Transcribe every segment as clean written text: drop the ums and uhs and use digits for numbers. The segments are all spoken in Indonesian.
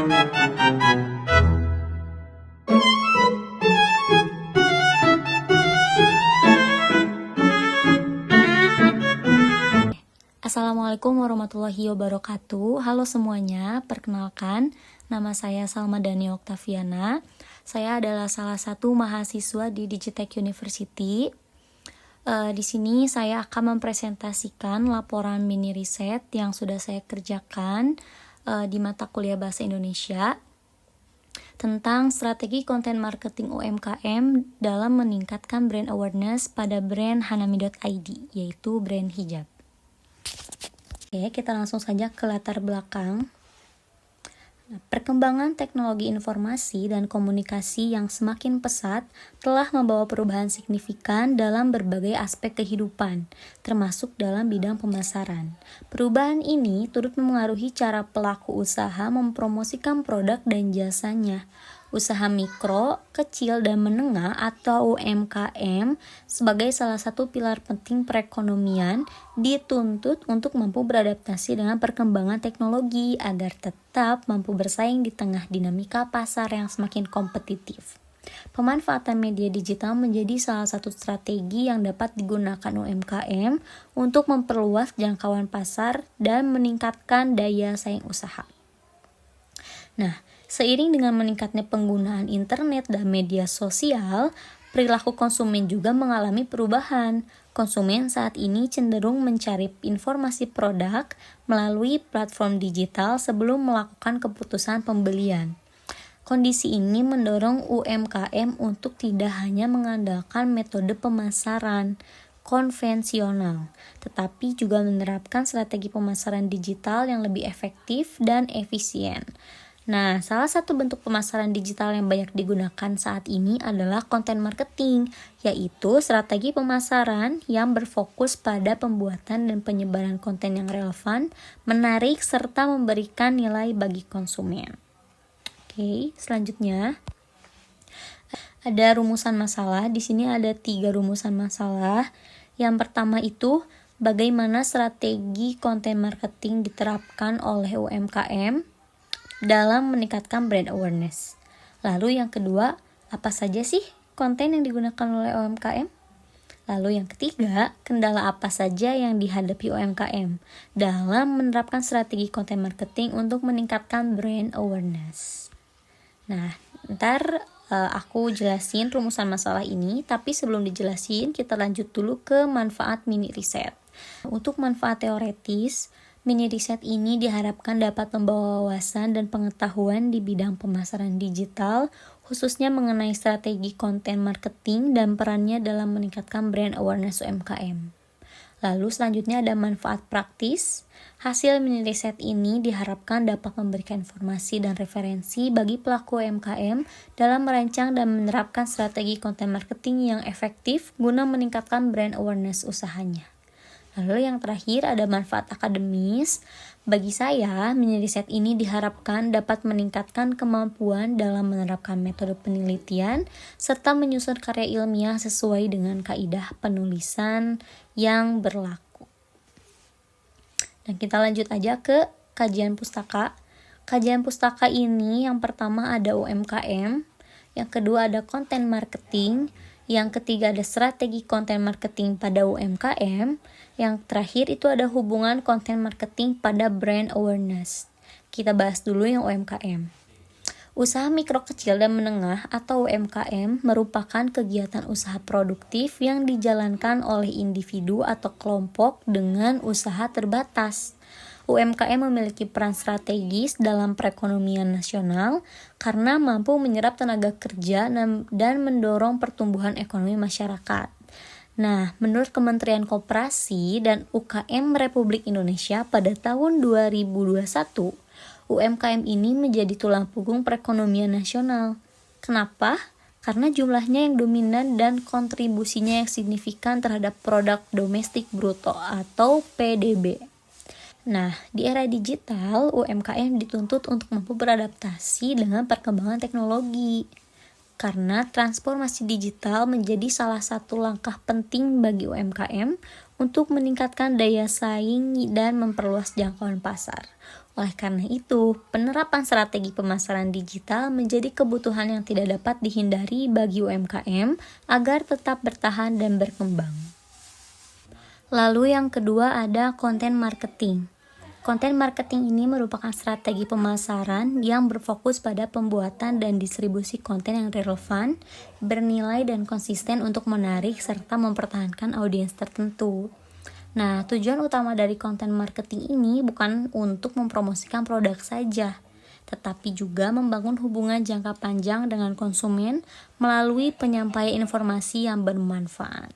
Assalamualaikum warahmatullahi wabarakatuh. Halo semuanya, perkenalkan nama saya Salma Dani Oktaviana. Saya adalah salah satu mahasiswa di Digitech University. Di sini saya akan mempresentasikan laporan mini riset yang sudah saya kerjakan di mata kuliah Bahasa Indonesia tentang strategi konten marketing UMKM dalam meningkatkan brand awareness pada brand hanami.id, yaitu brand hijab. Oke, kita langsung saja ke latar belakang. Perkembangan teknologi informasi dan komunikasi yang semakin pesat telah membawa perubahan signifikan dalam berbagai aspek kehidupan, termasuk dalam bidang pemasaran. Perubahan ini turut memengaruhi cara pelaku usaha mempromosikan produk dan jasanya. Usaha mikro, kecil, dan menengah atau UMKM sebagai salah satu pilar penting perekonomian dituntut untuk mampu beradaptasi dengan perkembangan teknologi agar tetap mampu bersaing di tengah dinamika pasar yang semakin kompetitif. Pemanfaatan media digital menjadi salah satu strategi yang dapat digunakan UMKM untuk memperluas jangkauan pasar dan meningkatkan daya saing usaha. Nah, seiring dengan meningkatnya penggunaan internet dan media sosial, perilaku konsumen juga mengalami perubahan. Konsumen saat ini cenderung mencari informasi produk melalui platform digital sebelum melakukan keputusan pembelian. Kondisi ini mendorong UMKM untuk tidak hanya mengandalkan metode pemasaran konvensional, tetapi juga menerapkan strategi pemasaran digital yang lebih efektif dan efisien. Nah, salah satu bentuk pemasaran digital yang banyak digunakan saat ini adalah konten marketing, yaitu strategi pemasaran yang berfokus pada pembuatan dan penyebaran konten yang relevan, menarik, serta memberikan nilai bagi konsumen. Oke, selanjutnya ada rumusan masalah. Di sini ada 3 rumusan masalah. Yang pertama itu, bagaimana strategi konten marketing diterapkan oleh UMKM dalam meningkatkan brand awareness. Lalu yang kedua, apa saja sih konten yang digunakan oleh UMKM? Lalu yang ketiga, kendala apa saja yang dihadapi UMKM dalam menerapkan strategi konten marketing untuk meningkatkan brand awareness. Nah, ntar aku jelasin rumusan masalah ini, tapi sebelum dijelasin kita lanjut dulu ke manfaat mini riset. Untuk manfaat teoretis, mini riset ini diharapkan dapat membawa wawasan dan pengetahuan di bidang pemasaran digital, khususnya mengenai strategi konten marketing dan perannya dalam meningkatkan brand awareness UMKM. Lalu selanjutnya ada manfaat praktis. Hasil mini riset ini diharapkan dapat memberikan informasi dan referensi bagi pelaku UMKM dalam merancang dan menerapkan strategi konten marketing yang efektif guna meningkatkan brand awareness usahanya. Lalu yang terakhir ada manfaat akademis. Bagi saya, mini riset ini diharapkan dapat meningkatkan kemampuan dalam menerapkan metode penelitian serta menyusun karya ilmiah sesuai dengan kaidah penulisan yang berlaku. Dan kita lanjut aja ke kajian pustaka. Kajian pustaka ini yang pertama ada UMKM, yang kedua ada konten marketing, yang ketiga ada strategi konten marketing pada UMKM, yang terakhir itu ada hubungan konten marketing pada brand awareness. Kita bahas dulu yang UMKM. Usaha mikro kecil dan menengah atau UMKM merupakan kegiatan usaha produktif yang dijalankan oleh individu atau kelompok dengan usaha terbatas. UMKM memiliki peran strategis dalam perekonomian nasional karena mampu menyerap tenaga kerja dan mendorong pertumbuhan ekonomi masyarakat. Nah, menurut Kementerian Koperasi dan UKM Republik Indonesia pada tahun 2021, UMKM ini menjadi tulang punggung perekonomian nasional. Kenapa? Karena jumlahnya yang dominan dan kontribusinya yang signifikan terhadap produk domestik bruto atau PDB. Nah, di era digital, UMKM dituntut untuk mampu beradaptasi dengan perkembangan teknologi. Karena transformasi digital menjadi salah satu langkah penting bagi UMKM untuk meningkatkan daya saing dan memperluas jangkauan pasar. Oleh karena itu, penerapan strategi pemasaran digital menjadi kebutuhan yang tidak dapat dihindari bagi UMKM agar tetap bertahan dan berkembang. Lalu yang kedua ada konten marketing. Konten marketing ini merupakan strategi pemasaran yang berfokus pada pembuatan dan distribusi konten yang relevan, bernilai dan konsisten untuk menarik serta mempertahankan audiens tertentu. Nah, tujuan utama dari konten marketing ini bukan untuk mempromosikan produk saja, tetapi juga membangun hubungan jangka panjang dengan konsumen melalui penyampaian informasi yang bermanfaat.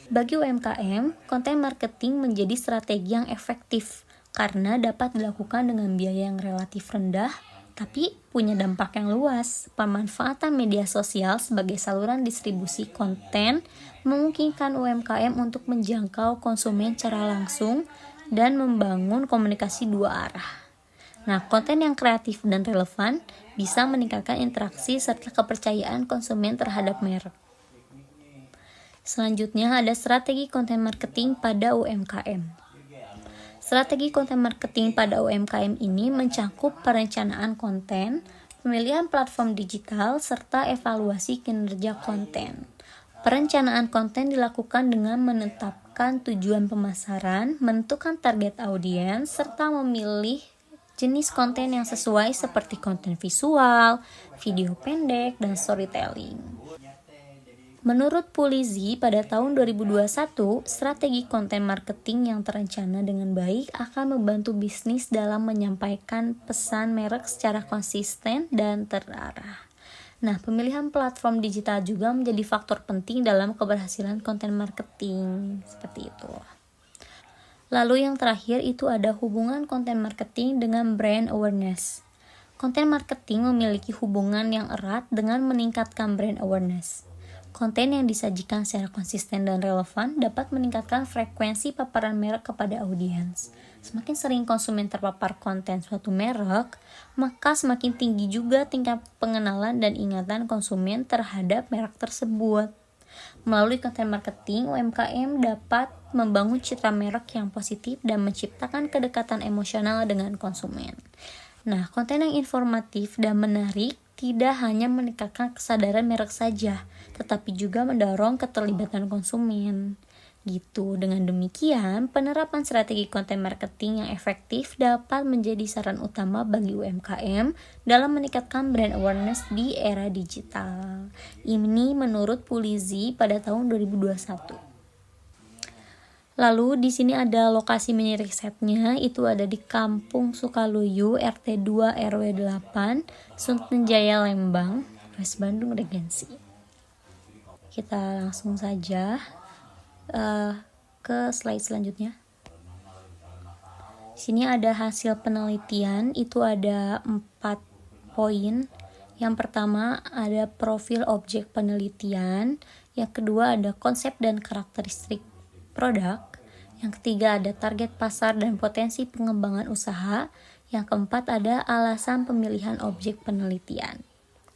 Bagi UMKM, konten marketing menjadi strategi yang efektif karena dapat dilakukan dengan biaya yang relatif rendah, tapi punya dampak yang luas. Pemanfaatan media sosial sebagai saluran distribusi konten memungkinkan UMKM untuk menjangkau konsumen secara langsung dan membangun komunikasi dua arah. Nah, konten yang kreatif dan relevan bisa meningkatkan interaksi serta kepercayaan konsumen terhadap merek. Selanjutnya ada strategi konten marketing pada UMKM. Strategi konten marketing pada UMKM ini mencakup perencanaan konten, pemilihan platform digital, serta evaluasi kinerja konten. Perencanaan konten dilakukan dengan menetapkan tujuan pemasaran, menentukan target audiens, serta memilih jenis konten yang sesuai seperti konten visual, video pendek, dan storytelling. Menurut Pulizi, pada tahun 2021, strategi konten marketing yang terencana dengan baik akan membantu bisnis dalam menyampaikan pesan merek secara konsisten dan terarah. Nah, pemilihan platform digital juga menjadi faktor penting dalam keberhasilan konten marketing, seperti itu. Lalu yang terakhir itu ada hubungan konten marketing dengan brand awareness. Konten marketing memiliki hubungan yang erat dengan meningkatkan brand awareness. Konten yang disajikan secara konsisten dan relevan dapat meningkatkan frekuensi paparan merek kepada audiens. Semakin sering konsumen terpapar konten suatu merek, maka semakin tinggi juga tingkat pengenalan dan ingatan konsumen terhadap merek tersebut. Melalui konten marketing, UMKM dapat membangun citra merek yang positif dan menciptakan kedekatan emosional dengan konsumen. Nah, konten yang informatif dan menarik tidak hanya meningkatkan kesadaran merek saja, tetapi juga mendorong keterlibatan konsumen. Gitu. Dengan demikian, penerapan strategi konten marketing yang efektif dapat menjadi saran utama bagi UMKM dalam meningkatkan brand awareness di era digital. Ini menurut Pulizi pada tahun 2021. Lalu di sini ada lokasi mini risetnya, itu ada di Kampung Sukaluyu, RT 2 RW 8, Sunten Jaya Lembang, West Bandung Regensi. Kita langsung saja ke slide selanjutnya. Di sini ada hasil penelitian, itu ada 4 poin. Yang pertama ada profil objek penelitian, yang kedua ada konsep dan karakteristik produk, yang ketiga ada target pasar dan potensi pengembangan usaha, yang keempat ada alasan pemilihan objek penelitian.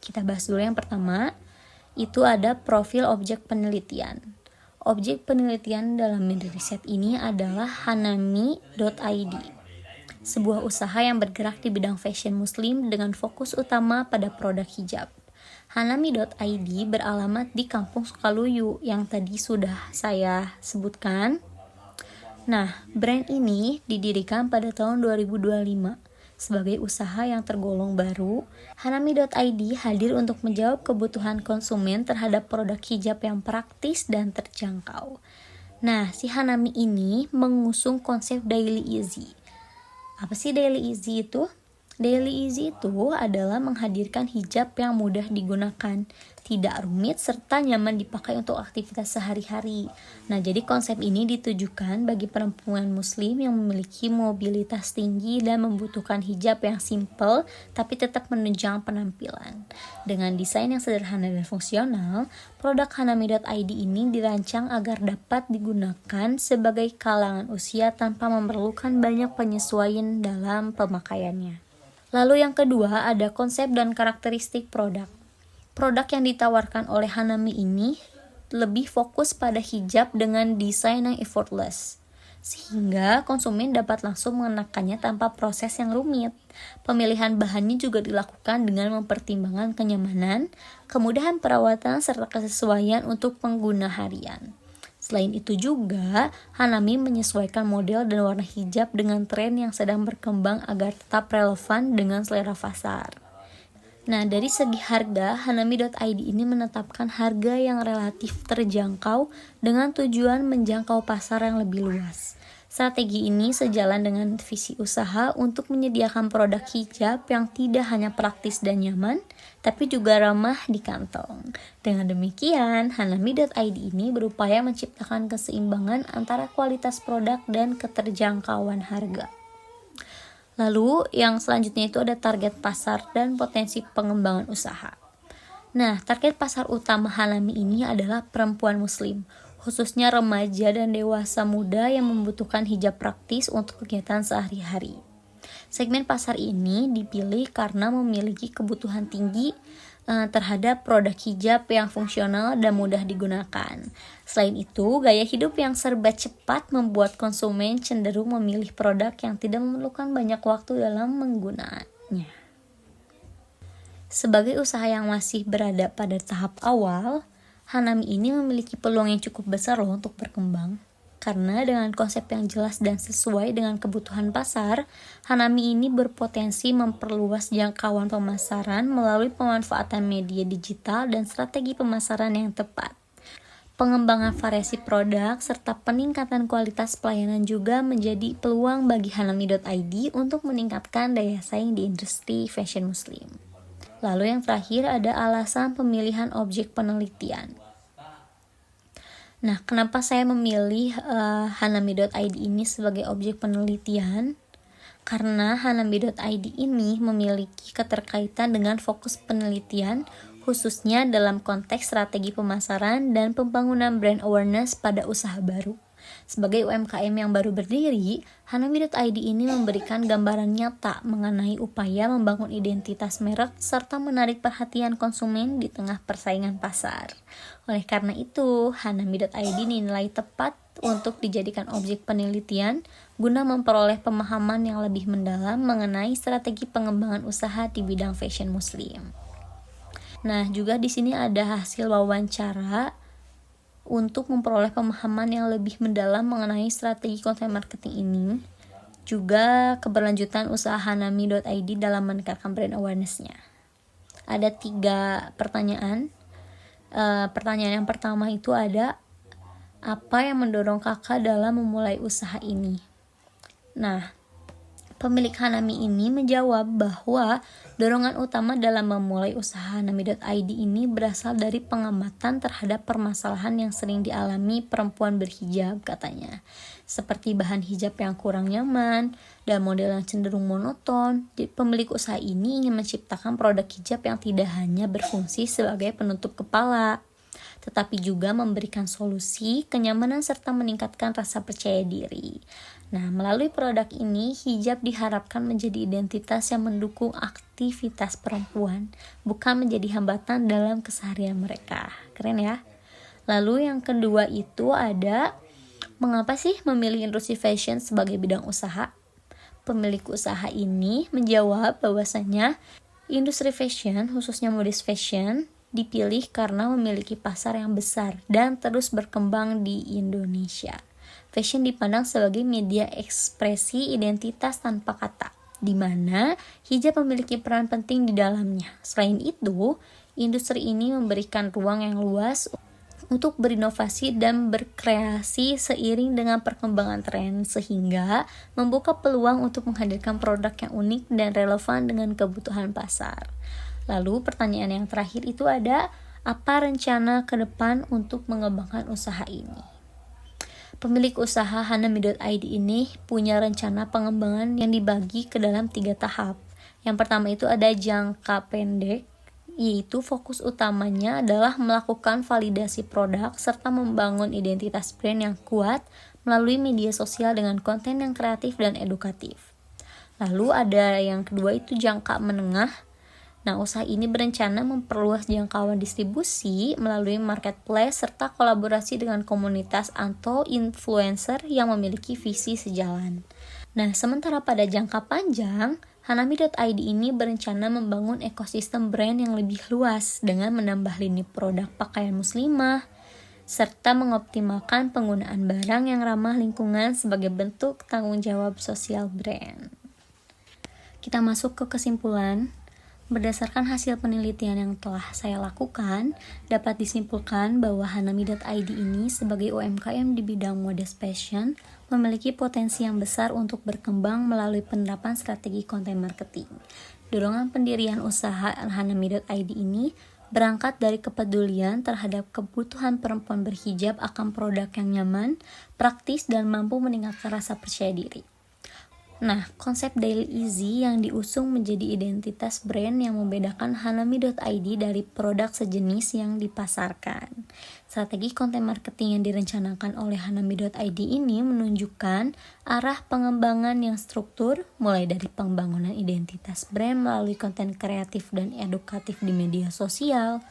Kita bahas dulu yang pertama, itu ada profil objek penelitian. Objek penelitian dalam mini riset ini adalah hanami.id, sebuah usaha yang bergerak di bidang fashion muslim dengan fokus utama pada produk hijab. Hanami.id beralamat di Kampung Sukaluyu yang tadi sudah saya sebutkan. Nah, brand ini didirikan pada tahun 2025. Sebagai usaha yang tergolong baru, Hanami.id hadir untuk menjawab kebutuhan konsumen terhadap produk hijab yang praktis dan terjangkau. Nah, si Hanami ini mengusung konsep Daily Easy. Apa sih Daily Easy itu? Daily Easy itu adalah menghadirkan hijab yang mudah digunakan, tidak rumit serta nyaman dipakai untuk aktivitas sehari-hari. Nah, jadi konsep ini ditujukan bagi perempuan muslim yang memiliki mobilitas tinggi dan membutuhkan hijab yang simple tapi tetap menunjang penampilan. Dengan desain yang sederhana dan fungsional, produk Hanami.id ini dirancang agar dapat digunakan sebagai kalangan usia tanpa memerlukan banyak penyesuaian dalam pemakaiannya. Lalu yang kedua ada konsep dan karakteristik produk. Produk yang ditawarkan oleh Hanami ini lebih fokus pada hijab dengan desain yang effortless. sehingga konsumen dapat langsung mengenakannya tanpa proses yang rumit. Pemilihan bahannya juga dilakukan dengan mempertimbangkan kenyamanan, kemudahan perawatan, serta kesesuaian untuk pengguna harian. Selain itu juga, Hanami menyesuaikan model dan warna hijab dengan tren yang sedang berkembang agar tetap relevan dengan selera pasar. Nah, dari segi harga, Hanami.id ini menetapkan harga yang relatif terjangkau dengan tujuan menjangkau pasar yang lebih luas. Strategi ini sejalan dengan visi usaha untuk menyediakan produk hijab yang tidak hanya praktis dan nyaman, tapi juga ramah di kantong. Dengan demikian, Hanami.id ini berupaya menciptakan keseimbangan antara kualitas produk dan keterjangkauan harga. Lalu, yang selanjutnya itu ada target pasar dan potensi pengembangan usaha. Nah, target pasar utama Hanami ini adalah perempuan muslim, khususnya remaja dan dewasa muda yang membutuhkan hijab praktis untuk kegiatan sehari-hari. Segmen pasar ini dipilih karena memiliki kebutuhan tinggi terhadap produk hijab yang fungsional dan mudah digunakan. Selain itu, gaya hidup yang serba cepat membuat konsumen cenderung memilih produk yang tidak memerlukan banyak waktu dalam menggunakannya. Sebagai usaha yang masih berada pada tahap awal, Hanami ini memiliki peluang yang cukup besar loh untuk berkembang. Karena dengan konsep yang jelas dan sesuai dengan kebutuhan pasar, Hanami ini berpotensi memperluas jangkauan pemasaran melalui pemanfaatan media digital dan strategi pemasaran yang tepat. Pengembangan variasi produk serta peningkatan kualitas pelayanan juga menjadi peluang bagi Hanami.id untuk meningkatkan daya saing di industri fashion muslim. Lalu yang terakhir ada alasan pemilihan objek penelitian. Nah, kenapa saya memilih Hanami.id ini sebagai objek penelitian? Karena Hanami.id ini memiliki keterkaitan dengan fokus penelitian, khususnya dalam konteks strategi pemasaran dan pembangunan brand awareness pada usaha baru. Sebagai UMKM yang baru berdiri, Hanami.id ini memberikan gambaran nyata mengenai upaya membangun identitas merek serta menarik perhatian konsumen di tengah persaingan pasar. Oleh karena itu, Hanami.id dinilai tepat untuk dijadikan objek penelitian guna memperoleh pemahaman yang lebih mendalam mengenai strategi pengembangan usaha di bidang fashion muslim. Nah, juga di sini ada hasil wawancara untuk memperoleh pemahaman yang lebih mendalam mengenai strategi content marketing ini, juga keberlanjutan usaha Hanami.id dalam meningkatkan brand awareness-nya. Ada 3 pertanyaan. Pertanyaan yang pertama itu ada, apa yang mendorong kakak dalam memulai usaha ini? Nah, pemilik Hanami ini menjawab bahwa dorongan utama dalam memulai usaha Hanami.id ini berasal dari pengamatan terhadap permasalahan yang sering dialami perempuan berhijab, katanya. Seperti bahan hijab yang kurang nyaman dan model yang cenderung monoton. Pemilik usaha ini ingin menciptakan produk hijab yang tidak hanya berfungsi sebagai penutup kepala, tetapi juga memberikan solusi, kenyamanan, serta meningkatkan rasa percaya diri. Nah, melalui produk ini, hijab diharapkan menjadi identitas yang mendukung aktivitas perempuan, bukan menjadi hambatan dalam keseharian mereka. Keren ya? Lalu yang kedua itu ada, mengapa sih memilih industri fashion sebagai bidang usaha? Pemilik usaha ini menjawab bahwasannya industri fashion, khususnya modest fashion, dipilih karena memiliki pasar yang besar dan terus berkembang di Indonesia. Fashion dipandang sebagai media ekspresi identitas tanpa kata, di mana hijab memiliki peran penting di dalamnya. Selain itu, industri ini memberikan ruang yang luas untuk berinovasi dan berkreasi seiring dengan perkembangan tren, sehingga membuka peluang untuk menghadirkan produk yang unik dan relevan dengan kebutuhan pasar. Lalu pertanyaan yang terakhir itu ada, apa rencana ke depan untuk mengembangkan usaha ini? Pemilik usaha Hanami.id ini punya rencana pengembangan yang dibagi ke dalam 3 tahap. Yang pertama itu ada jangka pendek, yaitu fokus utamanya adalah melakukan validasi produk serta membangun identitas brand yang kuat melalui media sosial dengan konten yang kreatif dan edukatif. Lalu ada yang kedua itu jangka menengah, Nah, usaha ini berencana memperluas jangkauan distribusi melalui marketplace serta kolaborasi dengan komunitas atau influencer yang memiliki visi sejalan. Nah, sementara pada jangka panjang, Hanami.id ini berencana membangun ekosistem brand yang lebih luas dengan menambah lini produk pakaian muslimah, serta mengoptimalkan penggunaan barang yang ramah lingkungan sebagai bentuk tanggung jawab sosial brand. Kita masuk ke kesimpulan. Berdasarkan hasil penelitian yang telah saya lakukan, dapat disimpulkan bahwa Hanami.id ini sebagai UMKM di bidang modest fashion memiliki potensi yang besar untuk berkembang melalui penerapan strategi konten marketing. Dorongan pendirian usaha Hanami.id ini berangkat dari kepedulian terhadap kebutuhan perempuan berhijab akan produk yang nyaman, praktis, dan mampu meningkatkan rasa percaya diri. Nah, konsep Daily Easy yang diusung menjadi identitas brand yang membedakan Hanami.id dari produk sejenis yang dipasarkan. Strategi konten marketing yang direncanakan oleh Hanami.id ini menunjukkan arah pengembangan yang struktur, mulai dari pembangunan identitas brand melalui konten kreatif dan edukatif di media sosial,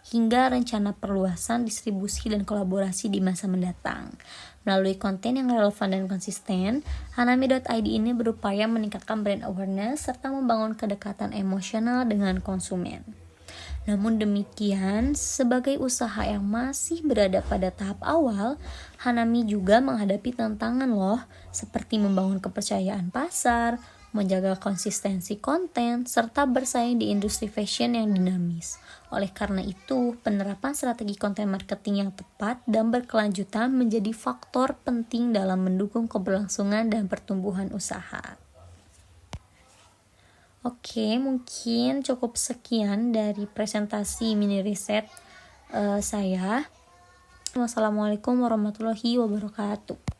hingga rencana perluasan distribusi dan kolaborasi di masa mendatang. Melalui konten yang relevan dan konsisten, Hanami.id ini berupaya meningkatkan brand awareness serta membangun kedekatan emosional dengan konsumen. Namun demikian, sebagai usaha yang masih berada pada tahap awal, Hanami juga menghadapi tantangan loh, seperti membangun kepercayaan pasar, menjaga konsistensi konten, serta bersaing di industri fashion yang dinamis. Oleh karena itu, penerapan strategi konten marketing yang tepat dan berkelanjutan menjadi faktor penting dalam mendukung keberlangsungan dan pertumbuhan usaha. Oke, mungkin cukup sekian dari presentasi mini riset saya. Wassalamualaikum warahmatullahi wabarakatuh.